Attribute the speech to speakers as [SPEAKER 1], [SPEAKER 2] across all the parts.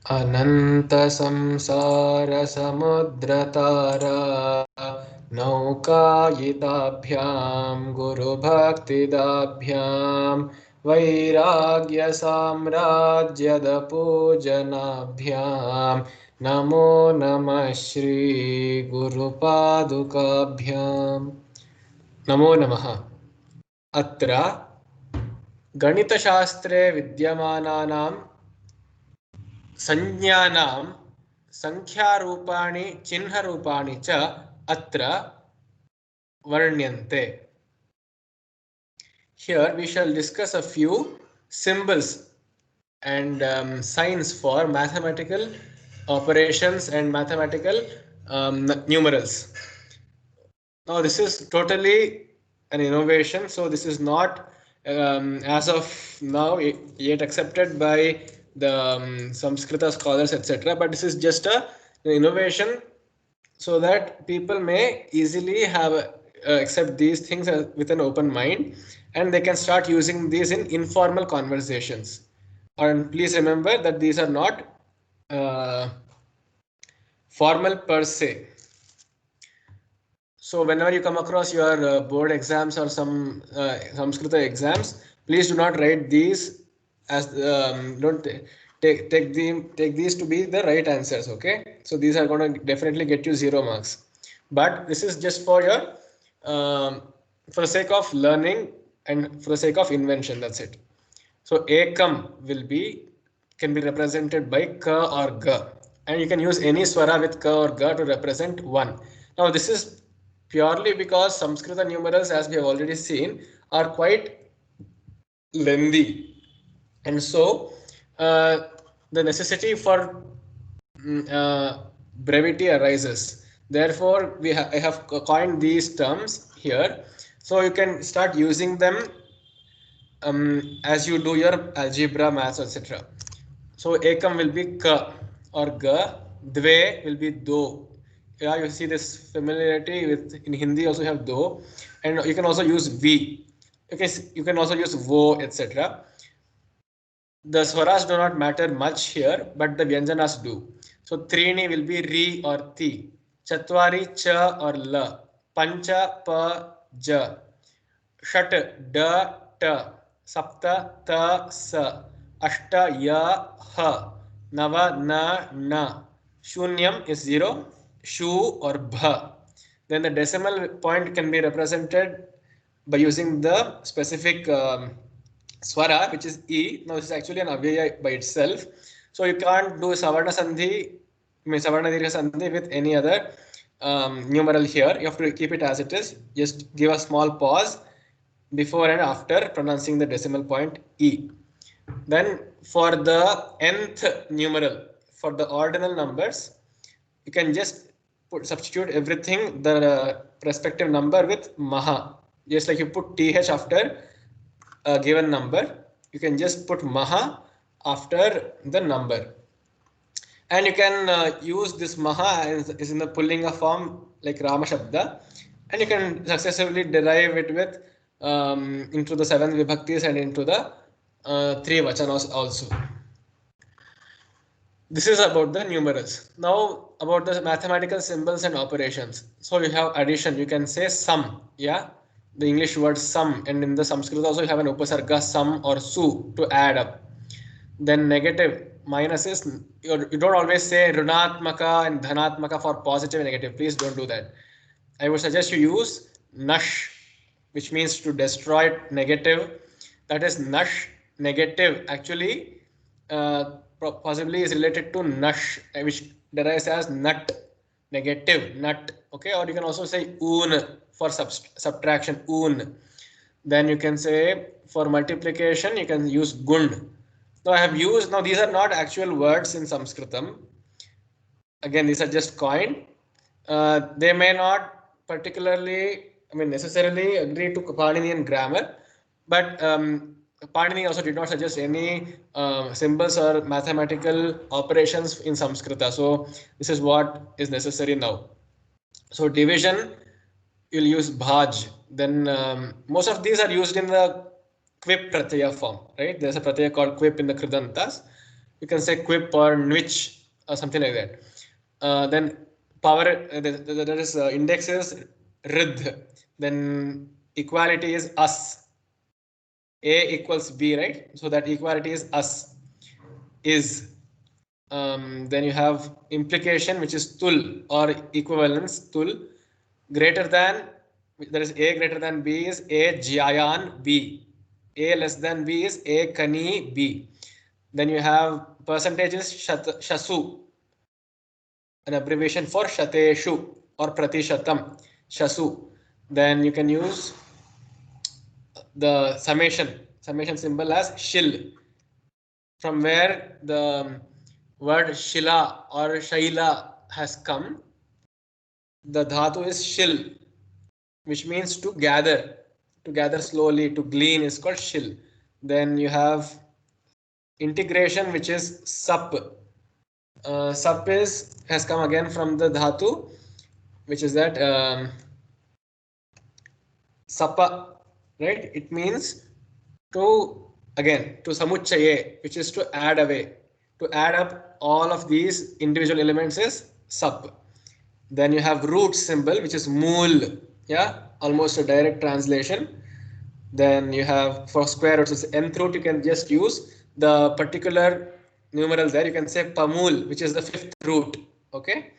[SPEAKER 1] अनंत संसार समुद्रतारा नौकायिताभ्यां गुरुभक्तिदाभ्यां वैराग्य साम्राज्यदपूजनाभ्यां नमो नमः श्री गुरुपादुकाभ्यां नमो नमः। अत्र गणितशास्त्रे विद्यमानानां संज्ञानां संख्यारूपाणि चिह्नरूपाणि च अत्र वर्ण्यन्ते. Here we shall discuss a few symbols and signs for mathematical operations and mathematical numerals. Now this is totally an innovation, so this is not as of now yet accepted by the Samskrita scholars, etc. But this is just an innovation so that people may easily have accept these things with an open mind, and they can start using these in informal conversations. And please remember that these are not uh, formal per se. So whenever you come across your board exams or some Samskrita exams, please do not write these as don't take these to be the right answers. Okay, so these are going to definitely get you 0 marks. But this is just for your for the sake of learning and for the sake of invention. That's it. So ekam will be can be represented by ka or ga, and you can use any swara with ka or ga to represent one. Now this is purely because Samskrita numerals, as we have already seen, are quite lengthy, and so the necessity for brevity arises. Therefore, I have coined these terms here, so you can start using them as you do your algebra, maths, etc. So ekam will be ka or ga, dve will be do. Yeah, you see this familiarity with in Hindi also have do, and you can also use v. Okay, you can also use vo, etc. The swaras do not matter much here, but the vyanjanas do. So trini will be ri or ti, chatwari cha or la, pancha pa ja, षट ड ट सप्त त स अष्ट य ह नव न न शून्यम is 0, shu or bha. Then the decimal point can be represented by using the specific swara, which is e. Now this is actually an avyaya by itself, so you can't do savarna sandhi, savarna dirgha sandhi with any other numeral here. You have to keep it as it is. Just give a small pause before and after pronouncing the decimal point e. Then for the nth numeral, for the ordinal numbers, you can just substitute everything, the respective number, with maha. Just like you put th after a given number, you can just put maha after the number. And you can use this maha is in the pullinga form like Rama Shabda, and you can successively derive it with into the 7 vibhaktis and into the 3 vachanas also. This is about the numerals. Now about the mathematical symbols and operations. So you have addition, you can say sum, yeah, the English word sum, and in the Sanskrit also you have an upasarga sum or su to add up. Then negative, minus is, you don't always say runatmaka and dhanatmaka for positive and negative. Please don't do that. I would suggest you use nash, which means to destroy negative. That is nash negative. Actually, possibly is related to nash, which derives as nut, negative nut. Okay, or you can also say un for subtraction, un. Then you can say for multiplication, you can use gund. Now I have used, now these are not actual words in Sanskritam. Again, these are just coined. They may not particularly, necessarily agree to Paninian grammar, but Panini also did not suggest any symbols or mathematical operations in Samskrita. So this is what is necessary now. So division, you'll use bhaj. Then most of these are used in the quip pratyaya form, right? There's a pratyaya called quip in the kridantas. You can say quip or nwich or something like that. Then power, that is index is ridh. Then equality is us. A equals B, right? So that equality is us, is. Then you have implication, which is tul or equivalence, tul. Greater than, there is A greater than B is A Jayan B. A less than B is A Kani B. Then you have percentages shasu, an abbreviation for shateshu or pratishatam, shasu. Then you can use the summation symbol as shil, from where the word shila or shaila has come. The dhatu is shil, which means to gather slowly, to glean is called shil. Then you have integration, which is sap. Sap has come again from the dhatu, which is that sapa, right? It means to, again, to samuchaye, which is to add away, to add up all of these individual elements is sap. Then you have root symbol, which is mool, yeah, almost a direct translation. Then you have for square roots, it's nth root, you can just use the particular numeral there. You can say pamul, which is the fifth root. Okay.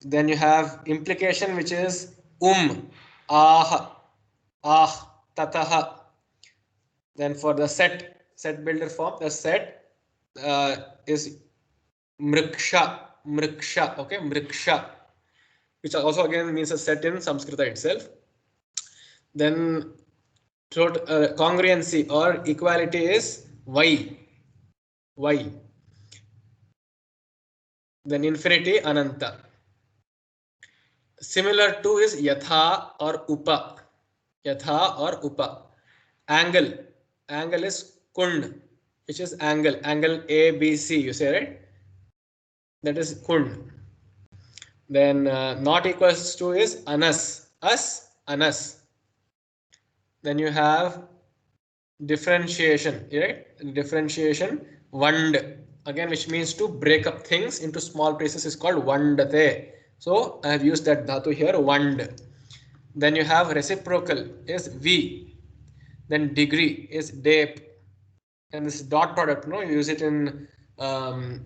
[SPEAKER 1] Then you have implication, which is ah, tatah. Then for the set builder form, the set is mriksha, okay, mriksha, which also again means a set in Sanskrita itself. Then congruency or equality is y. Then infinity, ananta. Similar to is yatha or upa. Angle is kund, which is angle ABC, you say, right? That is kund. Then not equals to is anas, anas. Then you have differentiation, right? Differentiation, vand, again, which means to break up things into small pieces, is called vandate. So I have used that dhatu here, vand. Then you have reciprocal is v. Then degree is dep. And this dot product, no, you use it in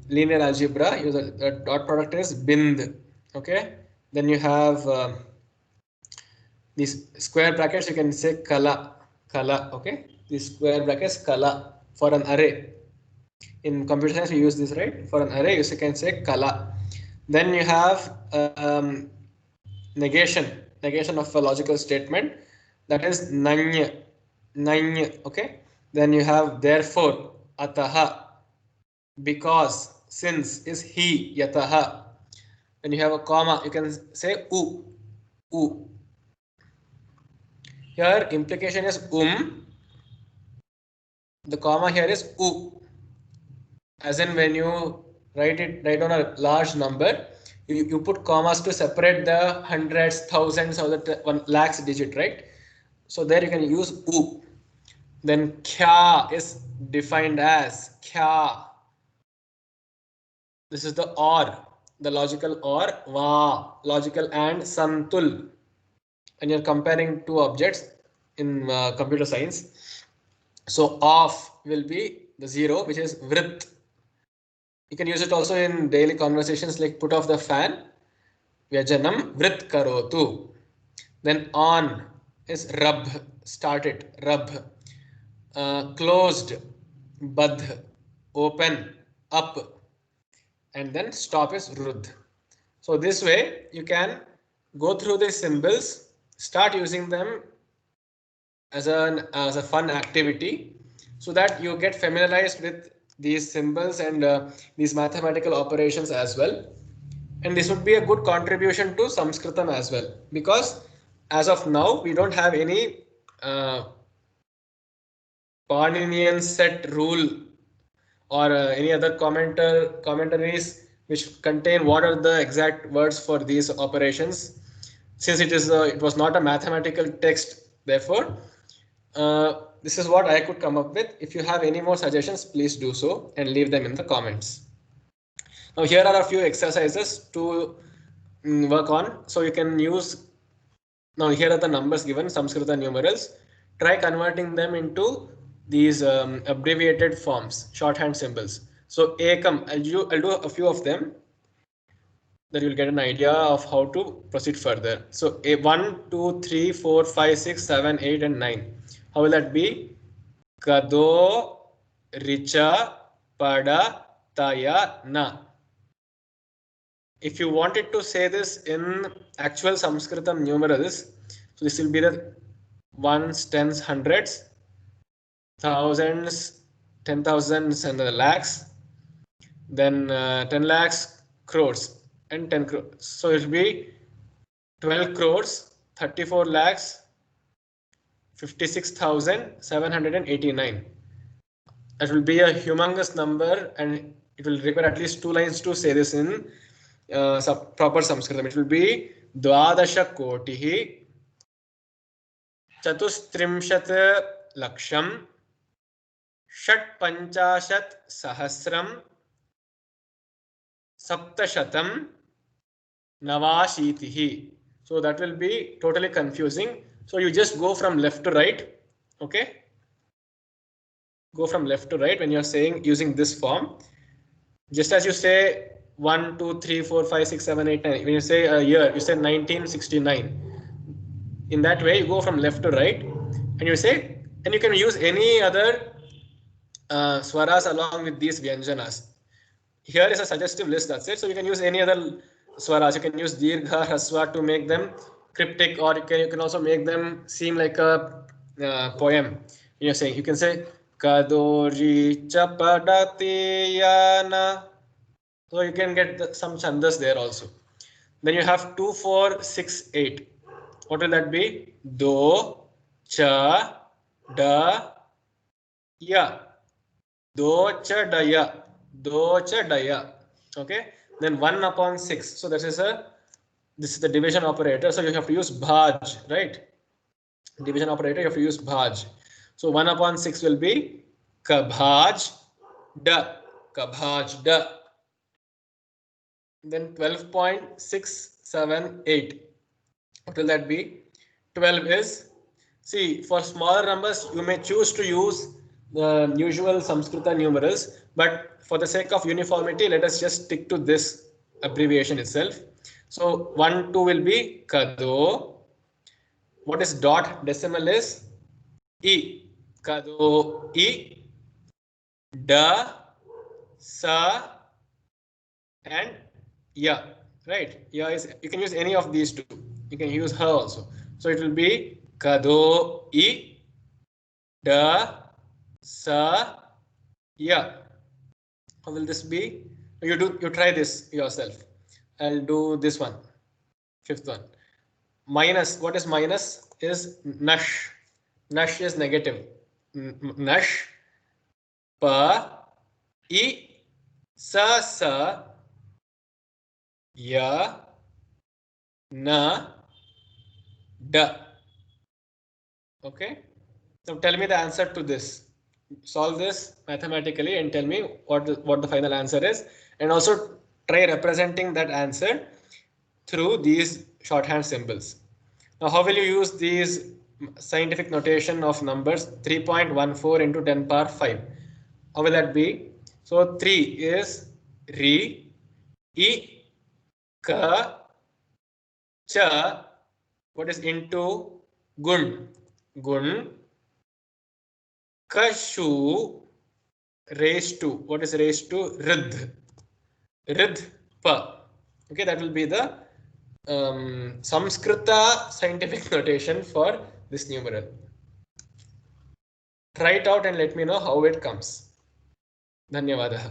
[SPEAKER 1] linear algebra. Use the dot product is bind. Okay. Then you have these square brackets. You can say kala. Okay. These square brackets, kala, for an array. In computer science, we use this, right? For an array, you can say kala. Then you have negation of a logical statement, that is nanya, okay. Then you have therefore, ataha, because, since is he, yataha. Then you have a comma, you can say u. Here implication is the comma here is u, as in when you write down a large number, you put commas to separate the hundreds, thousands, or the 1 lakhs digit, right? So there you can use u. Then kya is defined as kya. This is the or, the logical or, va, logical and, santul. And you're comparing two objects in computer science. So off will be the 0, which is vrit. You can use it also in daily conversations, like put off the fan. Vyajanam vrit karotu. Then on is rub, start it, rub. Closed, badh, open, up. And then stop is rud. So this way you can go through these symbols, start using them as a fun activity, so that you get familiarized with these symbols and these mathematical operations as well. And this would be a good contribution to Sanskritam as well, because as of now we don't have any Paninian set rule or any other commentaries which contain what are the exact words for these operations, since it was not a mathematical text. Therefore this is what I could come up with. If you have any more suggestions, please do so and leave them in the comments. Now here are a few exercises to work on. So you can use, now here are the numbers given, Samskrita numerals. Try converting them into these abbreviated forms, shorthand symbols. So Ekam, I'll do a few of them, that you'll get an idea of how to proceed further. So 1, 2, 3, 4, 5, 6, 7, 8, and 9. How will that be? Kado, Richa, Pada, Taya, Na. If you wanted to say this in actual Sanskritam numerals, so this will be the ones, tens, hundreds, thousands, 10,000s, and the lakhs, then 10 lakhs, crores, and 10 crores. So it will be 12 crores, 34 lakhs, 56,789. That will be a humongous number, and it will require at least 2 lines to say this in proper Sanskritam. It will be Dwadasha Kotihi Chatustrimshat Laksham Shat Panchashat Sahasram Saptashatam Navashitihi. So that will be totally confusing. So you just go from left to right. Okay. Go from left to right when you're saying using this form. Just as you say 1, 2, 3, 4, 5, 6, 7, 8, 9. When you say a year, you say 1969. In that way, you go from left to right, and you say, and you can use any other swaras along with these vyanjanas. Here is a suggestive list, that's it. So you can use any other swaras. You can use dirgha, haswa to make them cryptic, or you can also make them seem like a poem. You're saying, you can say Kadori Chapadati Yana. So you can get some chandas there also. Then you have 2, 4, 6, 8. What will that be? Do, cha, da, ya. Do, cha, da, ya. Do, cha, da, ya. Okay. Then 1 upon 6. So this is the division operator. So you have to use bhaj, right? Division operator, you have to use bhaj. So 1 upon 6 will be kabhaj da. Kabhaj da. Then 12.678. What will that be? 12 is, see, for smaller numbers, you may choose to use the usual Samskrita numerals, but for the sake of uniformity, let us just stick to this abbreviation itself. So 1, 2 will be Kado. What is dot decimal is E. Kado E. Da, Sa, and Ya. Right? Ya is, you can use any of these two. You can use her also. So it will be Kado I Da Sa Ya. How will this be? You try this yourself. I'll do this one. 5th one. Minus. What is minus? Is nash. Nash is negative. Nash. Pa I Sa Sa Ya Na Da. Okay. Now tell me the answer to this. Solve this mathematically and tell me what the final answer is, and also try representing that answer through these shorthand symbols. Now, how will you use these scientific notation of numbers? 3.14 into 10 power 5. How will that be? So 3 is Ri, I, Ka, Cha. What is into? Gun. Gun. Kashu, raised to. What is raised to? Ridh. Ridh pa. Okay, that will be the Samskrita scientific notation for this numeral. Try it out and let me know how it comes. Dhanyavadaha.